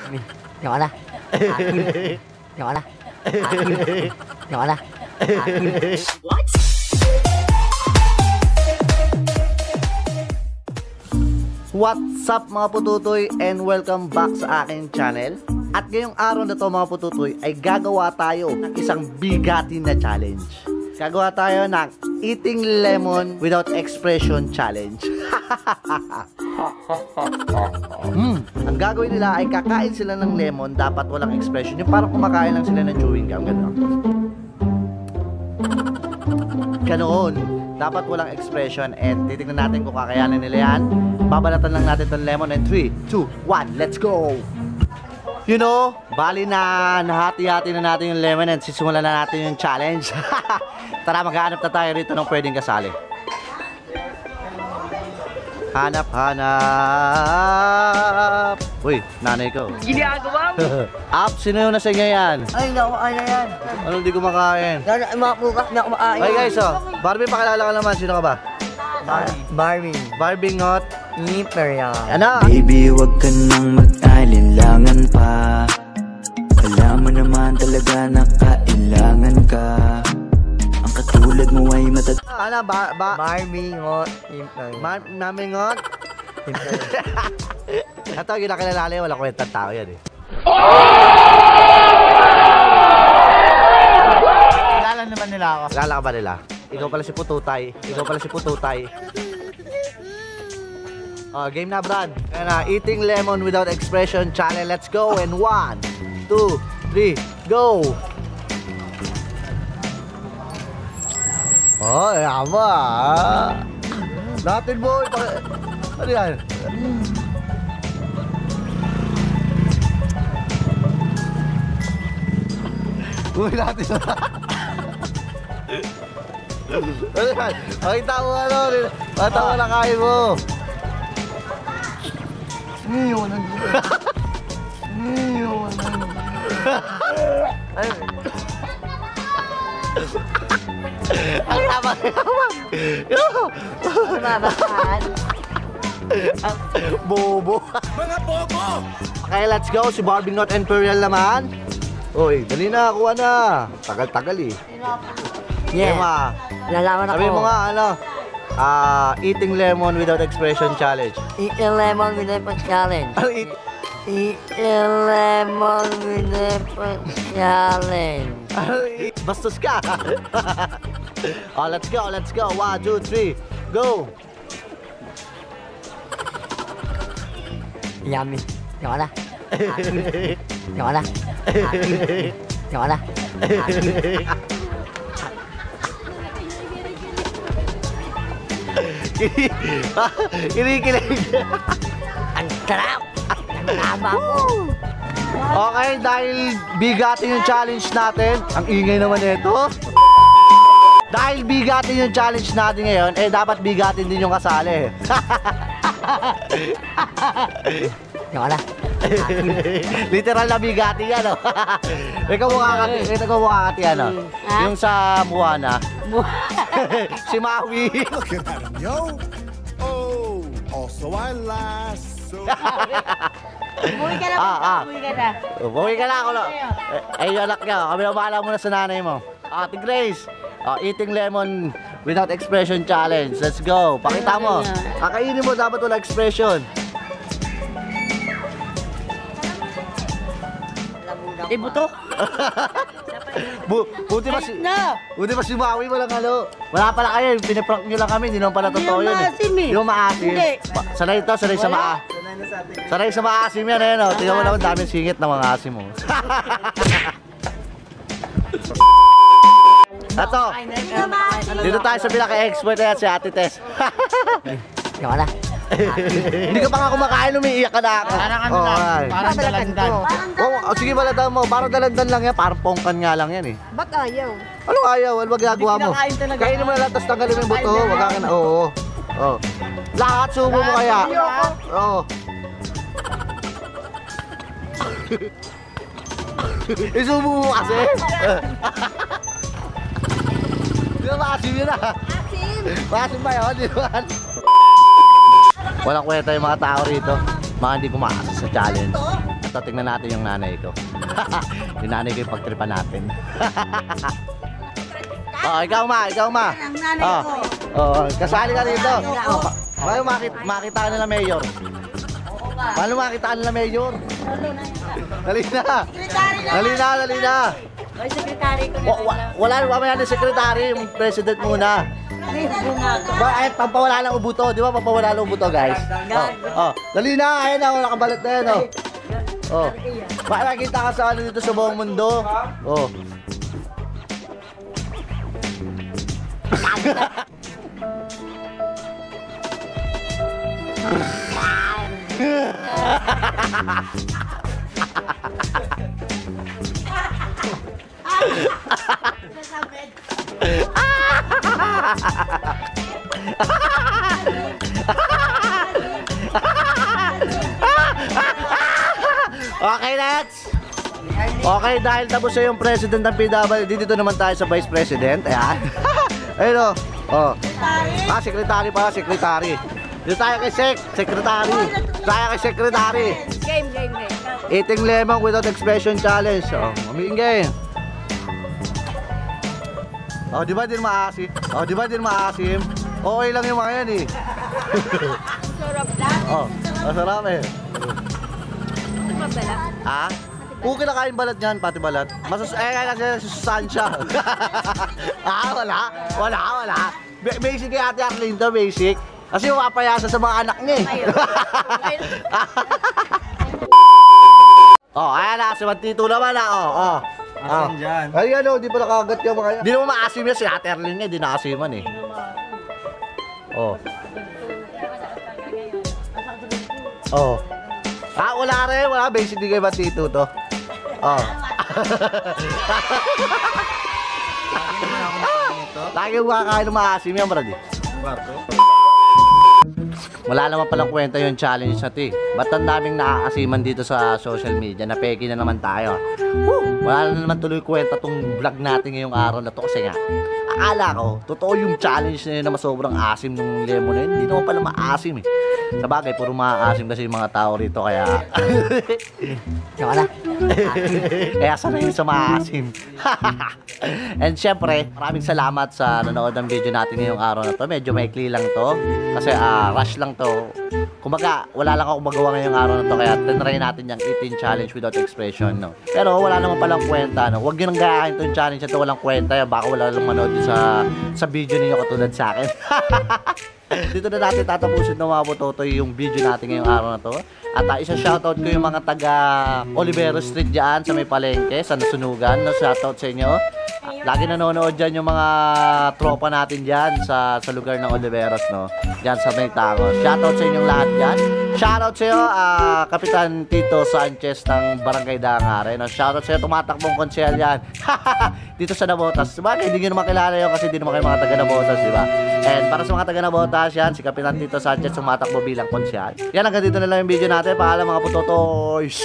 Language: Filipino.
Yummy. Nhỏ ra. Nhỏ ra. Nhỏ ra. What? What's up mga pututoy and welcome back sa aking channel. At ngayong araw na to mga pututoy ay gagawa tayo ng isang bigatin na challenge. Gagawa tayo ng eating lemon without expression challenge. Ang gagawin nila ay kakain sila ng lemon, dapat walang expression. Yung parang kumakain lang sila ng chewing gum, gano'n. Ganoon. Dapat walang expression and titignan natin kung kakayanin nila yan. Babalatan lang natin itong lemon and 3, 2, 1, let's go! You know, bali na nahati-hati na natin yung lemon and sisimulan na natin yung challenge. Tara, maghanap na tayo rito ng pwedeng kasali. Hanap. Uy, nanay ko. Ginagawa mo? Up, sino yung nasa inyo yan? Ay, nakuhaan na yan. Anong di kumakain? Mga bukas na kumakain. Hey guys, oh, Barbie, pakilala ka naman. Sino ka ba? Barbie Ngot. Imperial. Ano? Baby, wag ka nang mag-alinlangan pa. Alam mo naman talaga na kailangan ka. Ang katulad mo ay matag... Ano? Barbie Ngot Imperial. Mami Ngot? Ito, ginakilala niya. Walang kwentang tao yan eh. Kilala naman nila ako. Kilala ka ba nila? Ikaw pala si Pututay. Oh, game na, Brad. Ayan na, eating lemon without expression challenge. Let's go. And 1, 2, 3, go! Oh, yama. Natin mo. Ano yan? Uy, natin. Ano yan? Makita mo ano. Makita mo na kain mo. Ang lamang. Bobo. Mga bobo. Okay, let's go. Si Barbie Ngot Imperial naman. Uy, dali na. Kuha na. Tagal-tagal eh. Yeah. Lalaman ako. Sabi mo nga, ano? Eating lemon without expression challenge. Eating lemon with a challenge. Ano Eating lemon with a challenge. Bastos ka. Oh, let's go. 1, 2, 3, go. Yummy. Nhỏ ra. Nhỏ ra. Nhỏ ra. Kinikilig. Ang sarap. Ang taba mo. Okay, dahil bigatin yung challenge natin. Ang ingay naman ito. Dahil bigatin yung challenge natin ngayon, eh dapat bigatin din yung kasali. Nhỏ ra. Literal na bigati yan, oh. Ikaw mukha kati, ano? Yung sa Moana. Si Maui. Look at him, yo. Oh, also I lasso. Umuwi ka na. Umuwi ka na ako. Ay, yung anak niya. Kami na bahala muna sa nanay mo. Ate Grace. Eating lemon without expression challenge. Let's go. Pakita mo. Kakainin mo, dapat wala expression. Ibuto. Buti pa si Maui walang ano. Wala pala kayo, piniprank nyo lang kami, hindi naman pala totoo yun eh. Yung maasim. Sanay ito, sanay sa maa. Sanay sa maasim yan eh, no? Tingnan mo naman, daming singit ng mga asim mo. Ito, dito tayo sa pinaka-expert na yan, si Ate Tess. Nhỏ ra. Hindi ka pa nga kumakain, umiiyak ka na. Parang ano lang, parang dalandan. Sige, balatan mo, parang dalandan lang yan, parang pongkan nga lang yan eh. Ba't ayaw? Anong ayaw? Ano magagawa mo? Kainin mo na lang, tapos tanggalin mo yung buto. Wag ka na, oo. Lahat subo mo kaya. Oo. Isubo mo kasi. Di ba maasim yun ah? Maasim ba yun? Di ba? Walang kwenta yung mga tao rito. Mga hindi pumasok sa challenge. Ito, tingnan natin yung nanay ko. Yung nanay ko yung pagtripan natin. Oh, ikaw ma. Ang nanay Oh, ko. oh, kasali ka dito. Paano makita ka nila mayor? Paano makita ka nila mayor? Dali na. Sekretary na. Dali na. Ay, sekretary ko Wala na mamaya ng secretary, yung president muna. Ba, ay, pampawala ng ubuto, di ba? Pampawala ng ubuto, guys. Oh, dali na, ayun na, nakabalat na yan, oh. Oh. Baka nakita ka sa ano dito sa buong mundo. Oh. Okay, let's. Okay, dahil tapos na yung president ng PWD, dito naman tayo sa vice president. Ayan. Ayun, oh. Secretary pala, secretary. Dito tayo kay secretary. Tayo kay secretary. Game. Eating lemon without expression challenge. Oh, mamingay. Oh, di ba din maasim? Okay lang yung mga yan eh. Oh, masarap eh. Ha? Okay na kain balat niyan, pati balat. Kasi sustansya. Wala. Basic kay Ate Arlene to, basic. Kasi mapapayasa sa mga anak niya eh. Oh, ayan na, si Mantito naman na, oh. Asan dyan? Ay, ano, di pa nakagat yung mga yan. Di naman maasim yan, si Ate Arlene niya, di nakasiman eh. Oh. Oh. Wala basic di kay Mantito to. Oh. Lagi mo kakain ng maasim yan, brad eh. Wala naman palang kwenta yung challenge na ito eh. Ba't ang daming naaasiman dito sa social media? Napeki na naman tayo. Wala na naman tuloy kwenta tong vlog natin ngayong araw na to. Kasi nga, akala ko, totoo yung challenge na yun na masobrang asim ng lemon na yun. Hindi naman pala maasim eh. Sa bagay, puro maasim kasi yung mga tao rito. Kaya... Wala. Kaya sanay sa maasim. And syempre, maraming salamat sa nanood ng video natin ngayong araw na to. Medyo maikli lang to. Kasi rush lang to. Kumbaga, wala lang ako magawa ngayong araw na to. Kaya tinry natin yung eating challenge without expression, no? Pero wala naman palang kwenta, no? Huwag nyo nang gayahin itong challenge na to. Walang kwenta. Baka wala lang manood sa video ninyo katulad sa akin. Dito na natin tatapusin ng mga bototoy yung video natin ngayong araw na to. At isa shoutout ko yung mga taga Olivero Street dyan sa may palengke, sa Nasunugan, no? Shoutout sa inyo. Lagi nanonood dyan yung mga tropa natin dyan sa lugar ng Oliveros, no? Dyan sa may Tangos. Shoutout sa inyong lahat dyan. Shoutout sa iyo, Kapitan Tito Sanchez ng Barangay Dangare, no? Shoutout sa iyo, tumatakbong konsel yan. Dito sa Nabotas. Sabagay, hindi nyo naman kilala yun kasi hindi naman kayo mga taga Nabotas, di ba? And para sa mga taga Nabotas yan, si Kapitan Tito Sanchez tumatakbo bilang konsyal. Yan, hanggang dito na lang yung video natin. Paalam mga putotoys.